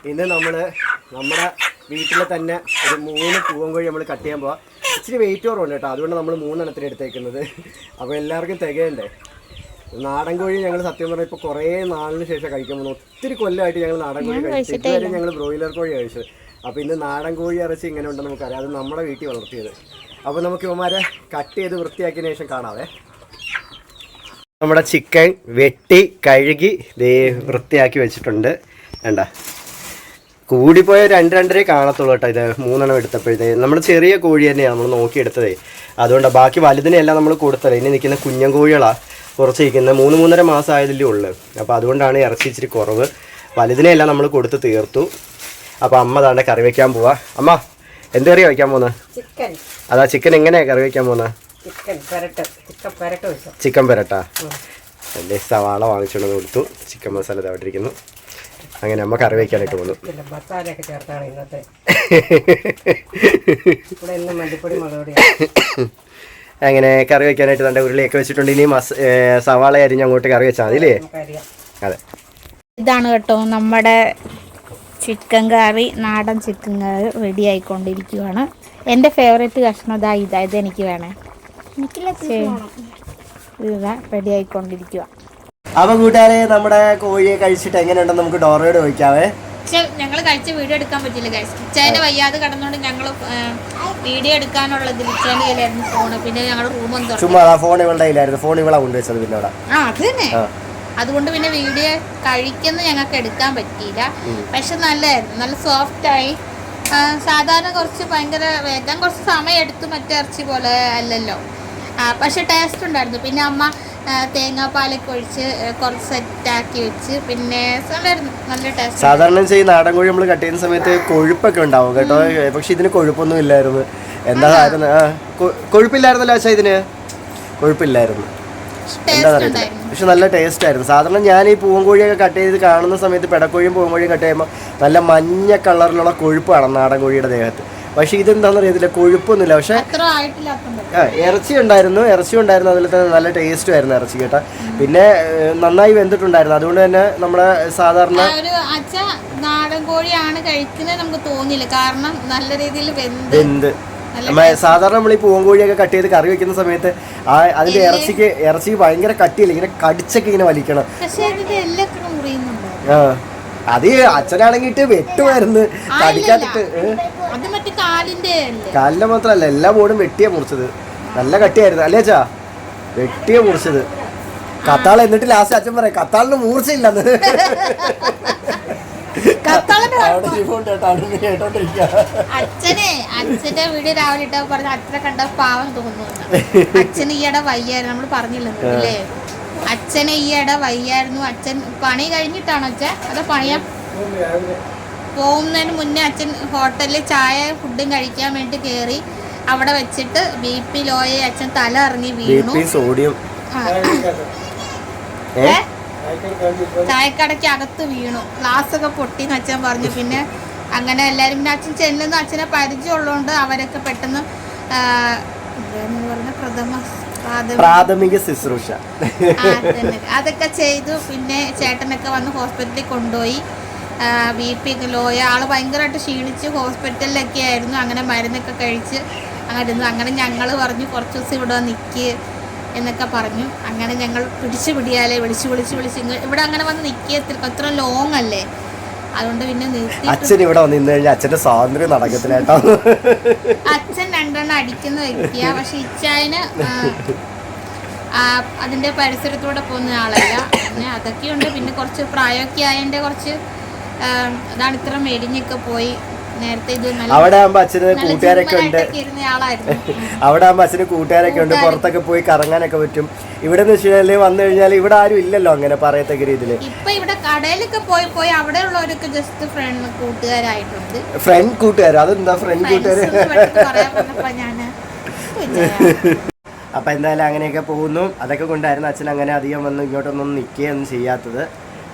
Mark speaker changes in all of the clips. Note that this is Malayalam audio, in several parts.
Speaker 1: ഇന്ന് നമ്മള് നമ്മുടെ വീട്ടിൽ തന്നെ ഒരു 3 പൂവൻകോഴി നമ്മൾ കട്ട് ചെയ്യാൻ പോവാം. ഇച്ചിരി വെയിറ്റ് കുറവുണ്ട് കേട്ടോ, അതുകൊണ്ട് നമ്മൾ 3 എണ്ണത്തിന് എടുത്തേക്കുന്നത്. അപ്പോൾ എല്ലാവർക്കും തികയണ്ടേ. നാടൻ കോഴി ഞങ്ങൾ സത്യം പറഞ്ഞാൽ ഇപ്പോൾ കുറേ നാളിന് ശേഷം കഴിക്കാൻ പോകുന്നു. ഒത്തിരി കൊല്ലമായിട്ട് ഞങ്ങൾ നാടൻ കോഴി കഴിച്ചു. ഇതുവരെ ഞങ്ങൾ ബ്രോയിലർ കോഴി കഴിച്ചത്. അപ്പോൾ ഇന്ന് നാടൻ കോഴി ഇറച്ചി ഇങ്ങനെ ഉണ്ടെന്ന് നമുക്കറിയാം. അത് നമ്മുടെ വീട്ടിൽ വളർത്തിയത്. അപ്പോൾ നമുക്ക് ഇവന്മാരെ കട്ട് ചെയ്ത് വൃത്തിയാക്കിയതിന് ശേഷം കാണാവേ. നമ്മുടെ ചിക്കൻ വെട്ടി കഴുകി വൃത്തിയാക്കി വെച്ചിട്ടുണ്ട്. വേണ്ട കൂടിപ്പോയ 2-2.5 കാണത്തുള്ളൂ കേട്ടോ. ഇത് 3 എണ്ണം എടുത്തപ്പോഴത്തേക്ക് നമ്മൾ ചെറിയ കോഴി തന്നെയാണ് നമ്മൾ നോക്കിയെടുത്തതേ. അതുകൊണ്ടാണ് ബാക്കി വലുതിനെല്ലാം നമ്മൾ കൊടുത്തത്. ഇനി നിൽക്കുന്ന കുഞ്ഞൻ കോഴികളാണ് കുറച്ച് ഇരിക്കുന്നത്. 3-3.5 മാസം ആയതിലേ ഉള്ളൂ. അപ്പോൾ അതുകൊണ്ടാണ് ഇറച്ചി ഇച്ചിരി കുറവ്. വലുതിനെല്ലാം നമ്മൾ കൊടുത്ത് തീർത്തു. അപ്പോൾ അമ്മ താണ്ടെ കറി വയ്ക്കാൻ പോവാ. അമ്മ എന്ത് കറിയാണ് വയ്ക്കാൻ പോകുന്നത്? അതാ ചിക്കൻ എങ്ങനെയാണ് കറി വയ്ക്കാൻ പോകുന്നത്? ചിക്കൻ പെരട്ടാ. എൻ്റെ സവാള വാങ്ങിച്ചുകൊണ്ട് കൊടുത്തു. ചിക്കൻ മസാല ഇതായിട്ടിരിക്കുന്നു. അങ്ങനെ അമ്മ കറി വയ്ക്കാനായിട്ട് പോകുന്നു. അങ്ങനെ കറി വയ്ക്കാനായിട്ട് തൻ്റെ ഉരുളിയൊക്കെ വെച്ചിട്ടുണ്ട്. ഇനി സവാള അരിഞ്ഞ് അങ്ങോട്ട് കറി വെച്ചാൽ മതി അല്ലേ? അതെ,
Speaker 2: ഇതാണ് കേട്ടോ നമ്മുടെ ചിക്കൻ കറി. നാടൻ ചിക്കൻ കറി റെഡി ആയിക്കൊണ്ടിരിക്കുകയാണ്. എൻ്റെ ഫേവറേറ്റ് കഷ്ണം ഇത് എനിക്ക് വേണേ. ഇതാ റെഡി ആയിക്കൊണ്ടിരിക്കുക.
Speaker 1: അപ്പൊ കൂട്ടുകാരെ, നമ്മുടെ കോഴിയെ കഴിച്ചിട്ട് എങ്ങനെയുണ്ടെന്ന് നമുക്ക് ഡോറയോട് ചോദിക്കാവേ.
Speaker 2: ഞങ്ങൾ കഴിച്ച വീഡിയോ എടുക്കാൻ പറ്റില്ല ഗൈസ്. ഇച്ചായന്റെ വയ്യാതെ കിടന്നോണ്ട് ഞങ്ങൾ വീഡിയോ എടുക്കാനുള്ളതിൽ ഇച്ചായന്റെ കയ്യിലായിരുന്നു ഫോണ്. പിന്നെ ഞങ്ങൾ റൂമൊന്നും
Speaker 1: ചുമ്മാ ഫോൺ ഇവളുടെ കയ്യിലായിരുന്നു. ഫോൺ ഇവളാ കൊണ്ടുവച്ചത്. പിന്നെ അവിടെ
Speaker 2: അത് തന്നെ. അതുകൊണ്ട് പിന്നെ വീഡിയോ കഴിക്കുന്ന ഞങ്ങൾക്ക് എടുക്കാൻ പറ്റിയില്ല. പക്ഷെ നല്ലതായിരുന്നു, നല്ല സോഫ്റ്റായി. സാധാരണ കുറച്ച് ഭയങ്കര വേഗം കുറച്ച് സമയം എടുത്തു, മറ്റേ ഇറച്ചി പോലെ അല്ലല്ലോ. പക്ഷെ ടേസ്റ്റ് ഉണ്ടായിരുന്നു. പിന്നെ അമ്മ തേങ്ങാപ്പാലൊക്കെ ഒഴിച്ച് കുറച്ച് സെറ്റാക്കി വെച്ച്. പിന്നെ നല്ല ടേസ്റ്റ്.
Speaker 1: സാധാരണ ചെയ്യുന്ന നാടൻ കോഴി നമ്മൾ കട്ട് ചെയ്യുന്ന സമയത്ത് കൊഴുപ്പൊക്കെ ഉണ്ടാവും കേട്ടോ. പക്ഷെ ഇതിന് കൊഴുപ്പൊന്നും ഇല്ലായിരുന്നു. എന്താ കൊഴുപ്പില്ലായിരുന്നല്ലോ പക്ഷേ ഇതിന് കൊഴുപ്പില്ലായിരുന്നു. എന്താ അറിയില്ല, പക്ഷെ നല്ല ടേസ്റ്റ് ആയിരുന്നു. സാധാരണ ഞാൻ ഈ പൂവൻകോഴിയൊക്കെ കട്ട് ചെയ്ത് കാണുന്ന സമയത്ത് പെടക്കോഴിയും പൂവൻകോഴിയും കട്ട് ചെയ്യുമ്പോൾ നല്ല മഞ്ഞ കളറിലുള്ള കൊഴുപ്പാണ് നാടൻ കോഴിയുടെ ദേഹത്ത്. പക്ഷെ ഇതെന്താണെന്ന് അറിയത്തില്ല, കൊഴുപ്പൊന്നുമില്ല. പക്ഷെ ഇറച്ചി ഉണ്ടായിരുന്നു. അതിൽ തന്നെ നല്ല ടേസ്റ്റും ആയിരുന്നു ഇറച്ചി കേട്ടോ. പിന്നെ നന്നായി വെന്തിട്ടുണ്ടായിരുന്നു. അതുകൊണ്ട് തന്നെ നമ്മുടെ സാധാരണ
Speaker 2: നാടൻ കോഴിയാണ് കഴിക്കുന്നത് നമുക്ക് തോന്നില്ല. കാരണം നല്ല രീതിയിൽ
Speaker 1: വെന്ത് സാധാരണ നമ്മൾ ഈ പൂവൻകോഴിയൊക്കെ കട്ട് ചെയ്ത് കറി വെക്കുന്ന സമയത്ത് അതിന്റെ ഇറച്ചിക്ക് ഭയങ്കര കട്ടിയില്ല, ഇങ്ങനെ കടിച്ചൊക്കെ ഇങ്ങനെ വലിക്കണം. അത് അച്ഛനാണെങ്കിട്ട് വെട്ടുമായിരുന്നു കടിക്കാത്തിട്ട്. കാലിന്റെ മാത്രല്ല, എല്ലാ ബോർഡും വെട്ടിയാ മുറിച്ചത്. നല്ല കട്ടിയായിരുന്നു അല്ലേ അച്ഛാ? വെട്ടിയാ മുറിച്ചത്. കത്താൾ എന്നിട്ട് ലാസ്റ്റ് അച്ഛൻ പറയാം കത്താളിന് മൂർച്ചയില്ലെന്ന്.
Speaker 2: അച്ഛന്റെ വീഡിയോ രാവിലെ ഇട്ട പറഞ്ഞ അച്ഛനെ കണ്ട പാവം തോന്നുന്നു. അച്ഛന് ഈയിടെ വയ്യായിരുന്നു, നമ്മൾ പറഞ്ഞില്ലേ. അച്ഛന് ഈയിടെ വയ്യായിരുന്നു. അച്ഛൻ പണി കഴിഞ്ഞിട്ടാണോ അച്ഛൻ? അതോ പണിയാ പോകുന്നതിന് മുന്നേ അച്ഛൻ ഹോട്ടലിൽ ചായ ഫുഡും കഴിക്കാൻ വേണ്ടി കയറി. അവിടെ വെച്ചിട്ട് BP ലോയെ അച്ഛൻ തല ഇറങ്ങി വീണു. ചായക്കടയ്ക്ക് അകത്ത് വീണു. ഗ്ലാസ് ഒക്കെ പൊട്ടിന്ന് അച്ഛൻ പറഞ്ഞു. പിന്നെ അങ്ങനെ എല്ലാരും പിന്നെ അച്ഛൻ ചെല്ലുന്ന അച്ഛനെ പരിചയമുള്ളതുകൊണ്ട് അവരൊക്കെ പെട്ടെന്ന്
Speaker 1: പ്രാഥമിക ശുശ്രൂഷ
Speaker 2: അതൊക്കെ ചെയ്തു. പിന്നെ ചേട്ടനൊക്കെ വന്ന് ഹോസ്പിറ്റലിൽ കൊണ്ടുപോയി. BP ലോയ ആള് ഭയങ്കരമായിട്ട് ക്ഷീണിച്ച് ഹോസ്പിറ്റലിലൊക്കെ ആയിരുന്നു. അങ്ങനെ മരുന്നൊക്കെ കഴിച്ച് അങ്ങനെ ഞങ്ങൾ പറഞ്ഞു കുറച്ച് ദിവസം ഇവിടെ നിൽക്ക് എന്നൊക്കെ പറഞ്ഞു. അങ്ങനെ ഞങ്ങൾ പിടിയാലേ വിളിച്ച് ഇവിടെ അങ്ങനെ വന്ന് നിൽക്കുക. അത്ര ലോങ് അല്ലേ, അതുകൊണ്ട് പിന്നെ
Speaker 1: അച്ഛൻ ഇവിടെ വന്ന് നിന്ന് കഴിഞ്ഞാൽ അച്ഛന്റെ സ്വാതന്ത്ര്യം നടക്കത്തില്ല കേട്ടോ.
Speaker 2: അച്ഛൻ 2 എണ്ണം അടിക്കുന്ന വ്യക്തിയാ. പക്ഷെ ഇച്ചായന് അതിന്റെ പരിസരത്തൂടെ പോകുന്ന ആളല്ല. പിന്നെ അതൊക്കെയുണ്ട്. പിന്നെ കുറച്ച് പ്രായമൊക്കെ ആയതിന്റെ കുറച്ച് അതാണ് ഇത്ര മെലിഞ്ഞൊക്കെ പോയി.
Speaker 1: അവിടെ ആകുമ്പോ അച്ഛന് കൂട്ടുകാരൊക്കെ ഉണ്ട്. പുറത്തൊക്കെ പോയി കറങ്ങാനൊക്കെ പറ്റും. ഇവിടെ വന്നു കഴിഞ്ഞാൽ ഇവിടെ ആരും ഇല്ലല്ലോ അങ്ങനെ പറയത്തക്ക രീതിയില്.
Speaker 2: ഇപ്പൊ ഇവിടെ കടയിലൊക്കെ പോയി അവിടെ ഉള്ളവരൊക്കെ ജസ്റ്റ് കൂട്ടുകാരായിട്ടുണ്ട്.
Speaker 1: ഫ്രണ്ട് കൂട്ടുകാർ അതെന്താ ഫ്രണ്ട് കൂട്ടുകാര്? അപ്പൊ എന്തായാലും അങ്ങനെയൊക്കെ പോകുന്നു. അതൊക്കെ കൊണ്ടായിരുന്നു അച്ഛൻ അങ്ങനെ അധികം വന്ന് ഇങ്ങോട്ടൊന്നും നിൽക്കുകയൊന്നും ചെയ്യാത്തത്.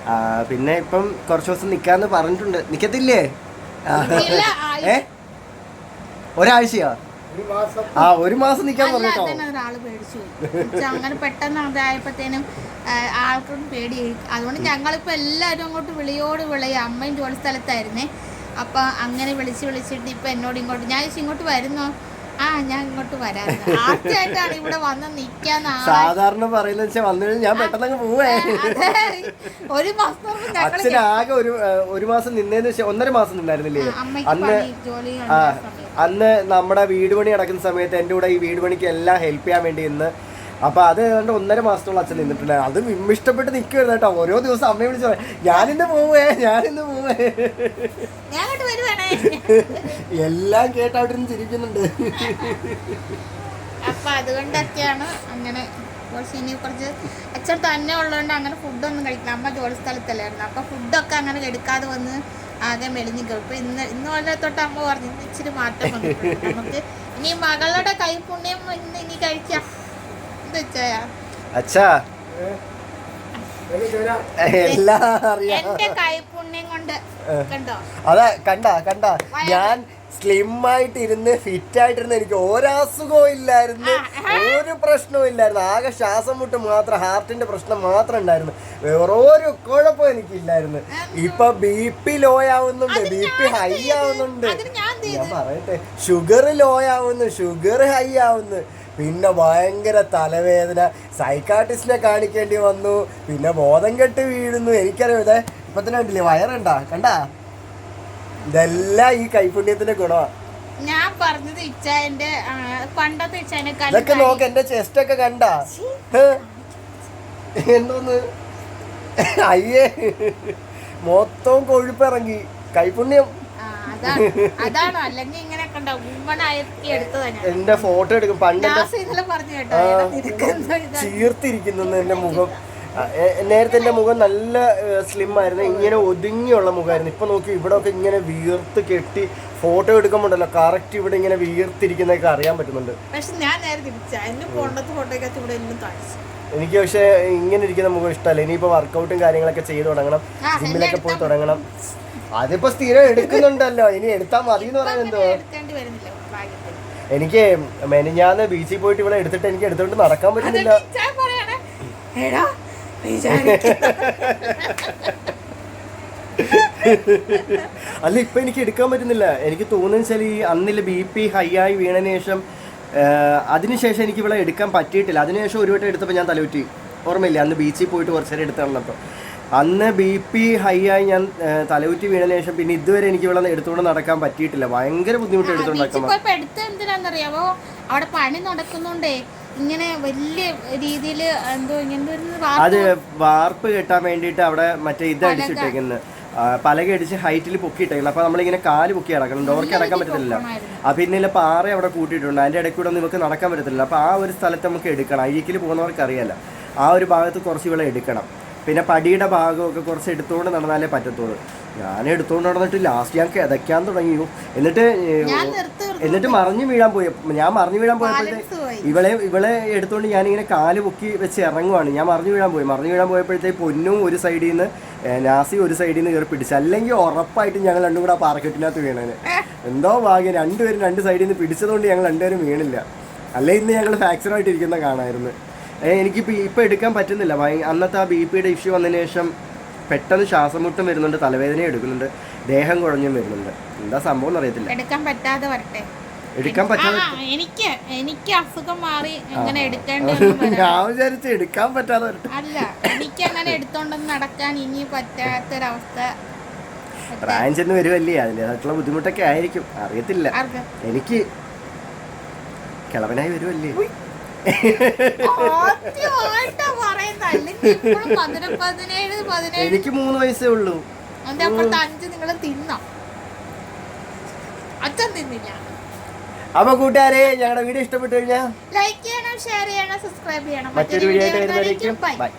Speaker 1: പിന്നെ ഇപ്പം കുറച്ച് ദിവസം നിക്കാന്ന് പറഞ്ഞിട്ടുണ്ട്. നിക്കത്തില്ലേ? ഒരാഴ്ചയാ? ഒരു മാസം നിക്കാൻ പറഞ്ഞോ.
Speaker 2: ഒരാള് പേടിച്ചു. അങ്ങനെ പെട്ടെന്ന് അതായപ്പോഴത്തേനും ആൾക്കും പേടിയായിരിക്കും. അതുകൊണ്ട് ഞങ്ങളിപ്പോൾ എല്ലാവരും അങ്ങോട്ട് വിളിയോട് വിളയും. അമ്മയും ജോലി സ്ഥലത്തായിരുന്നേ. അപ്പം അങ്ങനെ വിളിച്ചിട്ട് ഇപ്പം എന്നോട് ഇങ്ങോട്ട് ഞാൻ ഇങ്ങോട്ട് വരുന്നോ, ഞാൻ ഇങ്ങോട്ട് വരാം. ആദ്യമായിട്ടാണ് ഇവിടെ വന്ന് നിൽക്കാൻ.
Speaker 1: സാധാരണ പറയുന്നത് വെച്ചാൽ വന്നു കഴിഞ്ഞാൽ ഞാൻ പെട്ടെന്ന് പോവേ.
Speaker 2: ഒരു മാസം
Speaker 1: അച്ഛനാകെ ഒരു മാസം നിന്നേന്ന് വെച്ചാൽ 1.5 മാസം നിന്നായിരുന്നില്ലേ അന്ന് നമ്മുടെ വീട് പണി നടക്കുന്ന സമയത്ത് എൻ്റെ കൂടെ ഈ വീട് പണിക്ക് എല്ലാം ഹെൽപ്പ് ചെയ്യാൻ വേണ്ടി ഇന്ന്. അപ്പൊ അത് ഏതാണ്ട് 1.5 മാസത്തോളം അച്ഛൻ നിന്നിട്ടുണ്ടായിരുന്നു. അത് ഇഷ്ടപ്പെട്ട് നിൽക്കുവായിരുന്നു കേട്ടോ. ഓരോ ദിവസം അമ്മയെ വിളിച്ചു പറയും ഞാനിന്ന് പോവേ. എല്ലാം കേട്ട് അവിടെ നിന്ന് ചിരിക്കുന്നുണ്ട്.
Speaker 2: അപ്പൊ അതുകൊണ്ടൊക്കെയാണ് അങ്ങനെ കുറച്ച് അച്ഛൻ തന്നെ ഉള്ളതുകൊണ്ട് അങ്ങനെ ഫുഡൊന്നും കഴിക്കില്ല. അമ്മ ജോലി സ്ഥലത്തല്ലായിരുന്നു. അപ്പൊ ഫുഡൊക്കെ അങ്ങനെ എടുക്കാതെ വന്ന് ആകെ മെലിഞ്ഞു കേൾക്കും. ഇന്ന് വല്ല തൊട്ട് അമ്മ പറഞ്ഞു ഇച്ചിരി മാറ്റം വന്നിട്ടുണ്ട്. നമുക്ക് ഇനി മകളുടെ കൈപുണ്യം ഇനി കഴിക്കാം.
Speaker 1: അച്ഛാ എല്ലാം അറിയാം.
Speaker 2: എന്റെ കൈപുണ്യം കൊണ്ട് കണ്ടോ?
Speaker 1: അതാ കണ്ട ഞാൻ സ്ലിം ആയിട്ടിരുന്ന് ഫിറ്റ് ആയിട്ടിരുന്ന് എനിക്ക് ഒരസുഖവും ഇല്ലായിരുന്നു, ഒരു പ്രശ്നവും ഇല്ലായിരുന്നു. ആകെ ശ്വാസം മുട്ട് മാത്രം, ഹാർട്ടിന്റെ പ്രശ്നം മാത്രം ഉണ്ടായിരുന്നു. വേറെ ഒരു കുഴപ്പവും എനിക്കില്ലായിരുന്നു. ഇപ്പൊ BP ലോ ആവുന്നുണ്ട്, BP ഹൈ ആവുന്നുണ്ട്. ഞാൻ പറയട്ടെ, ഷുഗർ ലോ ആവുന്നു, ഷുഗർ ഹൈ ആവുന്നു. പിന്നെ ഭയങ്കര തലവേദന, സൈക്കാട്രിസ്റ്റിനെ കാണിക്കേണ്ടി വന്നു. പിന്നെ ബോധം കെട്ട് വീഴുന്നു. എനിക്കറിയാം. ഇതേ ഇപ്പൊ തന്നെ കണ്ടില്ലേ വയറുണ്ടാ, കണ്ടാ? ഇതെല്ലാം ഈ കൈപുണ്യത്തിന്റെ ഗുണമാണ്.
Speaker 2: ഞാൻ പറഞ്ഞത് ഇച്ചായന്റെ പണ്ടത്തെ
Speaker 1: ഇതൊക്കെ നോക്ക്, എന്റെ ചെസ്റ്റ് ഒക്കെ കണ്ടാ? എന്തോന്ന് അയ്യേ, മൊത്തം കൊഴുപ്പിറങ്ങി. കൈപുണ്യം. എന്റെ ഫോട്ടോ എടുക്കും. പണ്ട് ചീർത്തിരിക്കുന്നു എന്റെ മുഖം. നേരത്തെ എൻ്റെ മുഖം നല്ല സ്ലിം ആയിരുന്നു, ഇങ്ങനെ ഒതുങ്ങിയുള്ള മുഖമായിരുന്നു. ഇപ്പൊ നോക്കി ഇവിടെ ഒക്കെ ഇങ്ങനെ വീർത്ത് കെട്ടി. ഫോട്ടോ എടുക്കുമ്പോണ്ടല്ലോ കറക്റ്റ് ഇവിടെ ഇങ്ങനെ വീർത്തിരിക്കുന്നതൊക്കെ അറിയാൻ പറ്റുന്നുണ്ട്. എനിക്ക് പക്ഷെ ഇങ്ങനെ ഇരിക്കുന്ന മുഖം ഇഷ്ടമല്ല. ഇനിയിപ്പോ വർക്കൗട്ടും കാര്യങ്ങളൊക്കെ ചെയ്ത് തുടങ്ങണം, ജിമ്മിലൊക്കെ പോയി തുടങ്ങണം. അതിപ്പോ സ്ഥിരം എടുക്കുന്നുണ്ടല്ലോ, ഇനി എടുത്താൽ മതി എന്ന് പറയുന്നത് എന്തോ. എനിക്ക് മെനിഞ്ഞാന്ന് ബീച്ചിൽ പോയിട്ട് ഇവിടെ എടുത്തിട്ട് എനിക്ക് എടുത്തോണ്ട് നടക്കാൻ പറ്റുന്നില്ല. അല്ല ഇപ്പൊ എനിക്ക് എടുക്കാൻ പറ്റുന്നില്ല. എനിക്ക് തോന്നുന്ന വെച്ചാൽ ഈ അന്നില്ല BP ഹൈ ആയി വീണതിന് ശേഷം, അതിനുശേഷം എനിക്ക് ഇവിടെ എടുക്കാൻ പറ്റിയിട്ടില്ല. അതിനുശേഷം ഒരു വട്ടം എടുത്തപ്പോൾ ഞാൻ തലൂറ്റി, ഓർമ്മയില്ല? അന്ന് ബീച്ചിൽ പോയിട്ട് കുറച്ച് നേരം എടുത്ത് നടന്നപ്പോൾ അന്ന് BP ഹൈ ആയി ഞാൻ തലൂറ്റി വീണതിന് ശേഷം പിന്നെ ഇതുവരെ എനിക്ക് ഇവിടെ എടുത്തുകൊണ്ട് നടക്കാൻ പറ്റിയിട്ടില്ല. ഭയങ്കര ബുദ്ധിമുട്ട് എടുത്തുകൊണ്ട്
Speaker 2: എന്തിനാന്നറിയാവോ? അവിടെ പണി നടക്കുന്നുണ്ടേ ഇങ്ങനെ വലിയ രീതിയിൽ എന്തോ അത്
Speaker 1: വാർപ്പ് കെട്ടാൻ വേണ്ടിയിട്ട് അവിടെ മറ്റേ ഇത് അടിച്ചിട്ടേക്കുന്നത്, പലക അടിച്ച് ഹൈറ്റിൽ പൊക്കിയിട്ടേക്കുന്നത്. അപ്പൊ നമ്മളിങ്ങനെ കാല് പൊക്കി അടക്കണം, ഡോർക്ക് അടക്കാൻ പറ്റത്തില്ല. പിന്നെ പാറ അവിടെ കൂട്ടിയിട്ടുണ്ട്, അതിന്റെ ഇടയ്ക്ക് കൂടെ നമുക്ക് നടക്കാൻ പറ്റത്തില്ല. അപ്പൊ ആ ഒരു സ്ഥലത്ത് നമുക്ക് എടുക്കണം. അഴിക്കിൽ പോകുന്നവർക്ക് അറിയാലോ, ആ ഒരു ഭാഗത്ത് കുറച്ച് ഇവിടെ എടുക്കണം. പിന്നെ പടിയുടെ ഭാഗമൊക്കെ കുറച്ച് എടുത്തുകൊണ്ട് നടന്നാലേ പറ്റത്തുള്ളൂ. ഞാൻ എടുത്തുകൊണ്ട് നടന്നിട്ട് ലാസ്റ്റ് ഞാൻ കിതയ്ക്കാൻ തുടങ്ങിയോ. എന്നിട്ട് മറിഞ്ഞു വീഴാൻ പോയി. ഞാൻ മറിഞ്ഞു വീഴാൻ പോയപ്പോഴത്തേക്ക് ഇവളെ എടുത്തുകൊണ്ട് ഞാനിങ്ങനെ കാല് പൊക്കി വെച്ച് ഇറങ്ങുവാണ്. ഞാൻ മറിഞ്ഞു വീഴാൻ പോയപ്പോഴത്തേക്ക് പൊന്നും ഒരു സൈഡിൽ നിന്ന് നാസി ഒരു സൈഡിൽ നിന്ന് കയറി പിടിച്ചു. അല്ലെങ്കിൽ ഉറപ്പായിട്ടും ഞങ്ങൾ രണ്ടും കൂടെ ആ പാറക്കെട്ടിനകത്ത് വീണേന്. എന്തോ ഭാഗ്യം, രണ്ടുപേരും രണ്ട് സൈഡിൽ നിന്ന് പിടിച്ചതുകൊണ്ട് ഞങ്ങൾ രണ്ടുപേരും വീണില്ല. അല്ലെ ഇന്ന് ഞങ്ങൾ ഫ്രാക്ചറായിട്ടിരിക്കുന്ന കാണാമായിരുന്നു. ഇപ്പം എടുക്കാൻ പറ്റുന്നില്ല. അന്നത്തെ ആ BPയുടെ ഇഷ്യൂ വന്നതിന് ശേഷം പെട്ടെന്ന് ശ്വാസം മുട്ടും വരുന്നുണ്ട്, തലവേദന എടുക്കുന്നുണ്ട്, ദേഹം കുഴഞ്ഞും വരുന്നുണ്ട്. എന്താ സംഭവം എന്നറിയത്തില്ല.
Speaker 2: എടുക്കാൻ പറ്റാതെ എനിക്ക് അസുഖം മാറി എങ്ങനെ എടുക്കേണ്ടി
Speaker 1: ഞാൻ വിചാരിച്ചു എടുക്കാൻ പറ്റാതെ
Speaker 2: അല്ല, എനിക്ക് അങ്ങനെ എടുത്തോണ്ടൊന്നും നടക്കാൻ ഇനി പറ്റാത്തൊരവസ്ഥ.
Speaker 1: ബ്രാഞ്ചെന്ന് വരുമല്ലേ, അതിൻ്റെതായിട്ടുള്ള ബുദ്ധിമുട്ടൊക്കെ ആയിരിക്കും, അറിയത്തില്ല. എനിക്ക് കിളവനായി വരുമല്ലേ. എനിക്ക് 3 വയസ്സേ ഉള്ളൂ. അപ്പൊ കൂട്ടുകാരെ, ഞങ്ങളുടെ വീഡിയോ ഇഷ്ടപ്പെട്ടു കഴിഞ്ഞാൽ
Speaker 2: ലൈക്ക് ചെയ്യണം, ഷെയർ ചെയ്യണം, സബ്സ്ക്രൈബ് ചെയ്യണം.
Speaker 1: മറ്റൊരു വീഡിയോ ആയിട്ട് വരുന്നതായിരിക്കും. ബൈ.